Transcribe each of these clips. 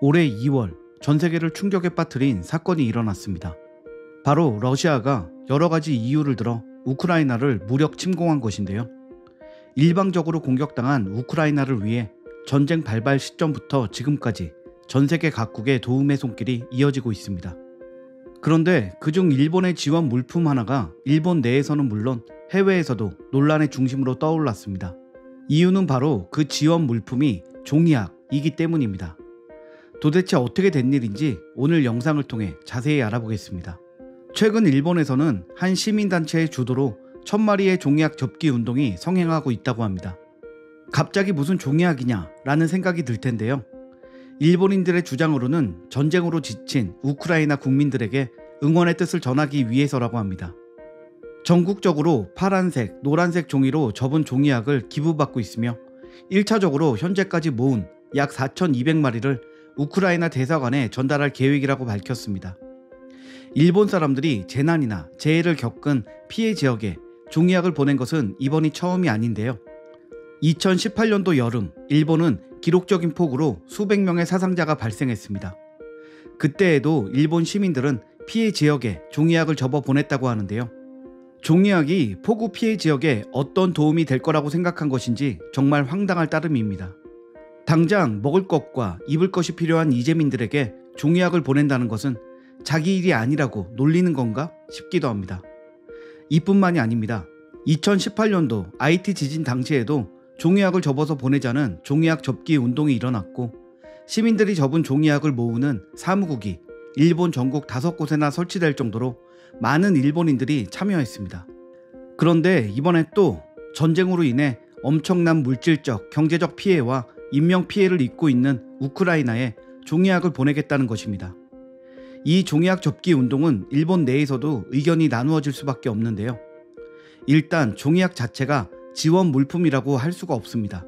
올해 2월 전 세계를 충격에 빠뜨린 사건이 일어났습니다. 바로 러시아가 여러 가지 이유를 들어 우크라이나를 무력 침공한 것인데요. 일방적으로 공격당한 우크라이나를 위해 전쟁 발발 시점부터 지금까지 전 세계 각국의 도움의 손길이 이어지고 있습니다. 그런데 그중 일본의 지원 물품 하나가 일본 내에서는 물론 해외에서도 논란의 중심으로 떠올랐습니다. 이유는 바로 그 지원 물품이 종이약이기 때문입니다. 도대체 어떻게 된 일인지 오늘 영상을 통해 자세히 알아보겠습니다. 최근 일본에서는 한 시민단체의 주도로 1000마리의 종이약 접기 운동이 성행하고 있다고 합니다. 갑자기 무슨 종이약이냐 라는 생각이 들 텐데요. 일본인들의 주장으로는 전쟁으로 지친 우크라이나 국민들에게 응원의 뜻을 전하기 위해서라고 합니다. 전국적으로 파란색, 노란색 종이로 접은 종이약을 기부받고 있으며 1차적으로 현재까지 모은 약 4200마리를 우크라이나 대사관에 전달할 계획이라고 밝혔습니다. 일본 사람들이 재난이나 재해를 겪은 피해 지역에 종이약을 보낸 것은 이번이 처음이 아닌데요. 2018년도 여름 일본은 기록적인 폭우로 수백 명의 사상자가 발생했습니다. 그때에도 일본 시민들은 피해 지역에 종이약을 접어 보냈다고 하는데요. 종이약이 폭우 피해 지역에 어떤 도움이 될 거라고 생각한 것인지 정말 황당할 따름입니다. 당장 먹을 것과 입을 것이 필요한 이재민들에게 종이약을 보낸다는 것은 자기 일이 아니라고 놀리는 건가 싶기도 합니다. 이뿐만이 아닙니다. 2018년도 IT 지진 당시에도 종이약을 접어서 보내자는 종이약 접기 운동이 일어났고 시민들이 접은 종이약을 모으는 사무국이 일본 전국 5곳에나 설치될 정도로 많은 일본인들이 참여했습니다. 그런데 이번에 또 전쟁으로 인해 엄청난 물질적, 경제적 피해와 인명피해를 입고 있는 우크라이나에 종이약을 보내겠다는 것입니다. 이 종이약 접기 운동은 일본 내에서도 의견이 나누어질 수밖에 없는데요. 일단 종이약 자체가 지원 물품이라고 할 수가 없습니다.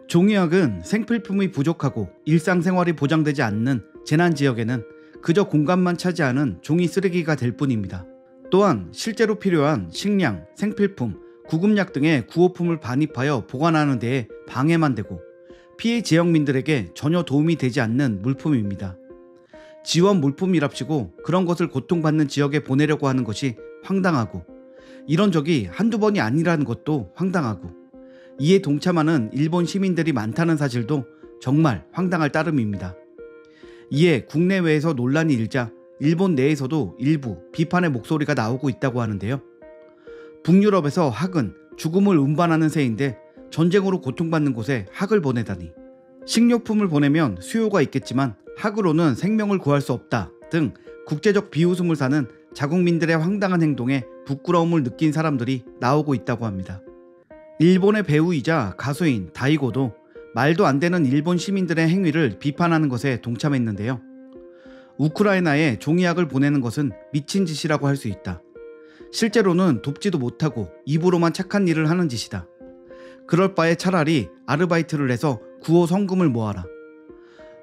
종이약은 생필품이 부족하고 일상생활이 보장되지 않는 재난지역에는 그저 공간만 차지하는 종이 쓰레기가 될 뿐입니다. 또한 실제로 필요한 식량, 생필품, 구급약 등의 구호품을 반입하여 보관하는 데에 방해만 되고 피해 지역민들에게 전혀 도움이 되지 않는 물품입니다. 지원 물품이랍시고 그런 것을 고통받는 지역에 보내려고 하는 것이 황당하고 이런 적이 한두 번이 아니라는 것도 황당하고 이에 동참하는 일본 시민들이 많다는 사실도 정말 황당할 따름입니다. 이에 국내외에서 논란이 일자 일본 내에서도 일부 비판의 목소리가 나오고 있다고 하는데요. 북유럽에서 학은 죽음을 운반하는 새인데 전쟁으로 고통받는 곳에 학을 보내다니, 식료품을 보내면 수요가 있겠지만 학으로는 생명을 구할 수 없다 등 국제적 비웃음을 사는 자국민들의 황당한 행동에 부끄러움을 느낀 사람들이 나오고 있다고 합니다. 일본의 배우이자 가수인 다이고도 말도 안 되는 일본 시민들의 행위를 비판하는 것에 동참했는데요. 우크라이나에 종이약을 보내는 것은 미친 짓이라고 할 수 있다. 실제로는 돕지도 못하고 입으로만 착한 일을 하는 짓이다. 그럴 바에 차라리 아르바이트를 해서 구호 성금을 모아라.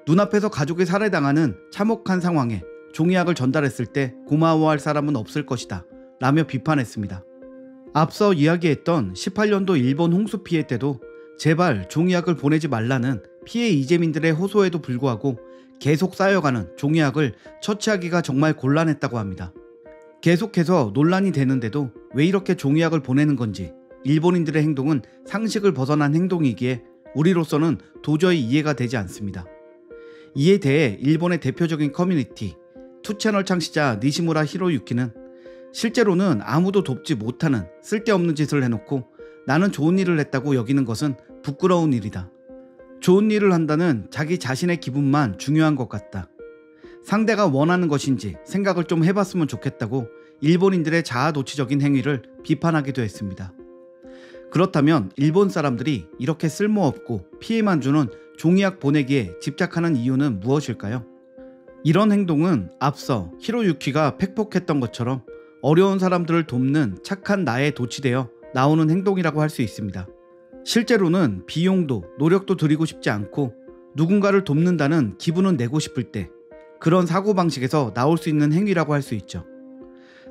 눈앞에서 가족이 살해당하는 참혹한 상황에 종이약을 전달했을 때 고마워할 사람은 없을 것이다 라며 비판했습니다. 앞서 이야기했던 18년도 일본 홍수 피해 때도 제발 종이약을 보내지 말라는 피해 이재민들의 호소에도 불구하고 계속 쌓여가는 종이약을 처치하기가 정말 곤란했다고 합니다. 계속해서 논란이 되는데도 왜 이렇게 종이약을 보내는 건지 일본인들의 행동은 상식을 벗어난 행동이기에 우리로서는 도저히 이해가 되지 않습니다. 이에 대해 일본의 대표적인 커뮤니티 투채널 창시자 니시무라 히로유키는 실제로는 아무도 돕지 못하는 쓸데없는 짓을 해놓고 나는 좋은 일을 했다고 여기는 것은 부끄러운 일이다. 좋은 일을 한다는 자기 자신의 기분만 중요한 것 같다. 상대가 원하는 것인지 생각을 좀 해봤으면 좋겠다고 일본인들의 자아도취적인 행위를 비판하기도 했습니다. 그렇다면 일본 사람들이 이렇게 쓸모없고 피해만 주는 종이약 보내기에 집착하는 이유는 무엇일까요? 이런 행동은 앞서 히로유키가 팩폭했던 것처럼 어려운 사람들을 돕는 착한 나에 도취되어 나오는 행동이라고 할 수 있습니다. 실제로는 비용도 노력도 들이고 싶지 않고 누군가를 돕는다는 기분은 내고 싶을 때 그런 사고방식에서 나올 수 있는 행위라고 할 수 있죠.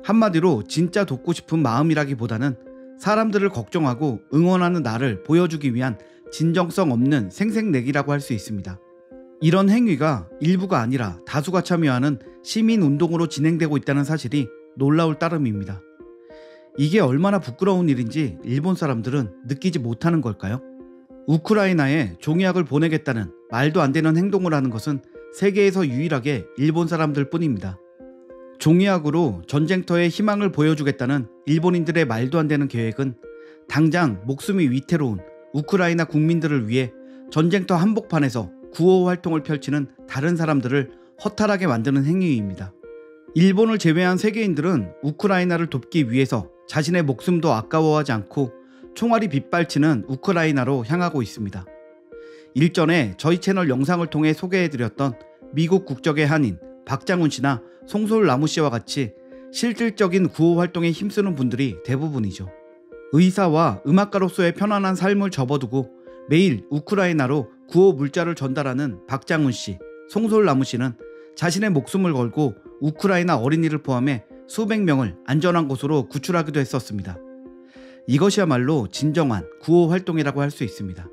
한마디로 진짜 돕고 싶은 마음이라기보다는 사람들을 걱정하고 응원하는 나를 보여주기 위한 진정성 없는 생색내기라고 할 수 있습니다. 이런 행위가 일부가 아니라 다수가 참여하는 시민운동으로 진행되고 있다는 사실이 놀라울 따름입니다. 이게 얼마나 부끄러운 일인지 일본 사람들은 느끼지 못하는 걸까요? 우크라이나에 종이학을 보내겠다는 말도 안 되는 행동을 하는 것은 세계에서 유일하게 일본 사람들 뿐입니다. 종이학으로 전쟁터에 희망을 보여주겠다는 일본인들의 말도 안 되는 계획은 당장 목숨이 위태로운 우크라이나 국민들을 위해 전쟁터 한복판에서 구호 활동을 펼치는 다른 사람들을 허탈하게 만드는 행위입니다. 일본을 제외한 세계인들은 우크라이나를 돕기 위해서 자신의 목숨도 아까워하지 않고 총알이 빗발치는 우크라이나로 향하고 있습니다. 일전에 저희 채널 영상을 통해 소개해드렸던 미국 국적의 한인 박장훈 씨나 송솔나무 씨와 같이 실질적인 구호 활동에 힘쓰는 분들이 대부분이죠. 의사와 음악가로서의 편안한 삶을 접어두고 매일 우크라이나로 구호 물자를 전달하는 박장훈 씨, 송솔나무 씨는 자신의 목숨을 걸고 우크라이나 어린이를 포함해 수백 명을 안전한 곳으로 구출하기도 했었습니다. 이것이야말로 진정한 구호 활동이라고 할 수 있습니다.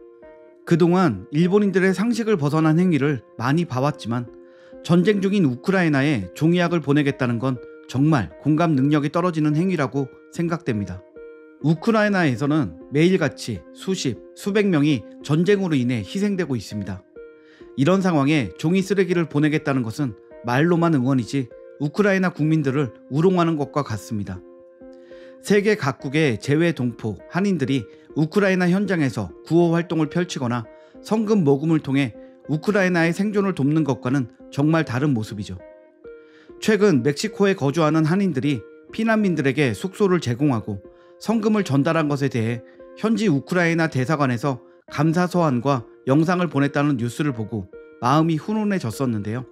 그동안 일본인들의 상식을 벗어난 행위를 많이 봐왔지만 전쟁 중인 우크라이나에 종이학을 보내겠다는 건 정말 공감 능력이 떨어지는 행위라고 생각됩니다. 우크라이나에서는 매일같이 수십, 수백 명이 전쟁으로 인해 희생되고 있습니다. 이런 상황에 종이 쓰레기를 보내겠다는 것은 말로만 응원이지 우크라이나 국민들을 우롱하는 것과 같습니다. 세계 각국의 재외 동포, 한인들이 우크라이나 현장에서 구호 활동을 펼치거나 성금 모금을 통해 우크라이나의 생존을 돕는 것과는 정말 다른 모습이죠. 최근 멕시코에 거주하는 한인들이 피난민들에게 숙소를 제공하고 성금을 전달한 것에 대해 현지 우크라이나 대사관에서 감사 서한과 영상을 보냈다는 뉴스를 보고 마음이 훈훈해졌었는데요.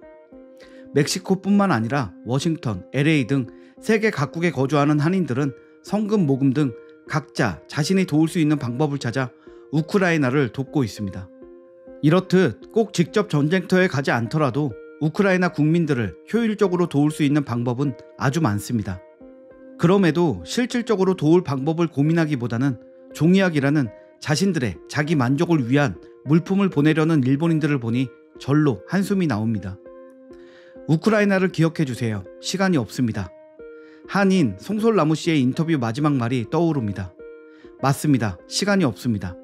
멕시코뿐만 아니라 워싱턴, LA 등 세계 각국에 거주하는 한인들은 성금 모금 등 각자 자신이 도울 수 있는 방법을 찾아 우크라이나를 돕고 있습니다. 이렇듯 꼭 직접 전쟁터에 가지 않더라도 우크라이나 국민들을 효율적으로 도울 수 있는 방법은 아주 많습니다. 그럼에도 실질적으로 도울 방법을 고민하기보다는 종이학이라는 자신들의 자기 만족을 위한 물품을 보내려는 일본인들을 보니 절로 한숨이 나옵니다. 우크라이나를 기억해주세요. 시간이 없습니다. 한인 송솔나무 씨의 인터뷰 마지막 말이 떠오릅니다. 맞습니다. 시간이 없습니다.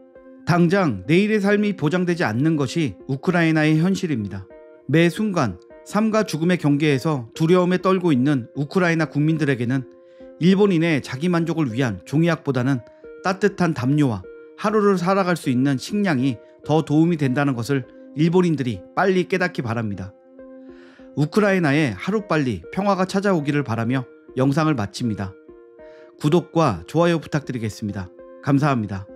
당장 내일의 삶이 보장되지 않는 것이 우크라이나의 현실입니다. 매 순간 삶과 죽음의 경계에서 두려움에 떨고 있는 우크라이나 국민들에게는 일본인의 자기 만족을 위한 종이학보다는 따뜻한 담요와 하루를 살아갈 수 있는 식량이 더 도움이 된다는 것을 일본인들이 빨리 깨닫기 바랍니다. 우크라이나에 하루빨리 평화가 찾아오기를 바라며 영상을 마칩니다. 구독과 좋아요 부탁드리겠습니다. 감사합니다.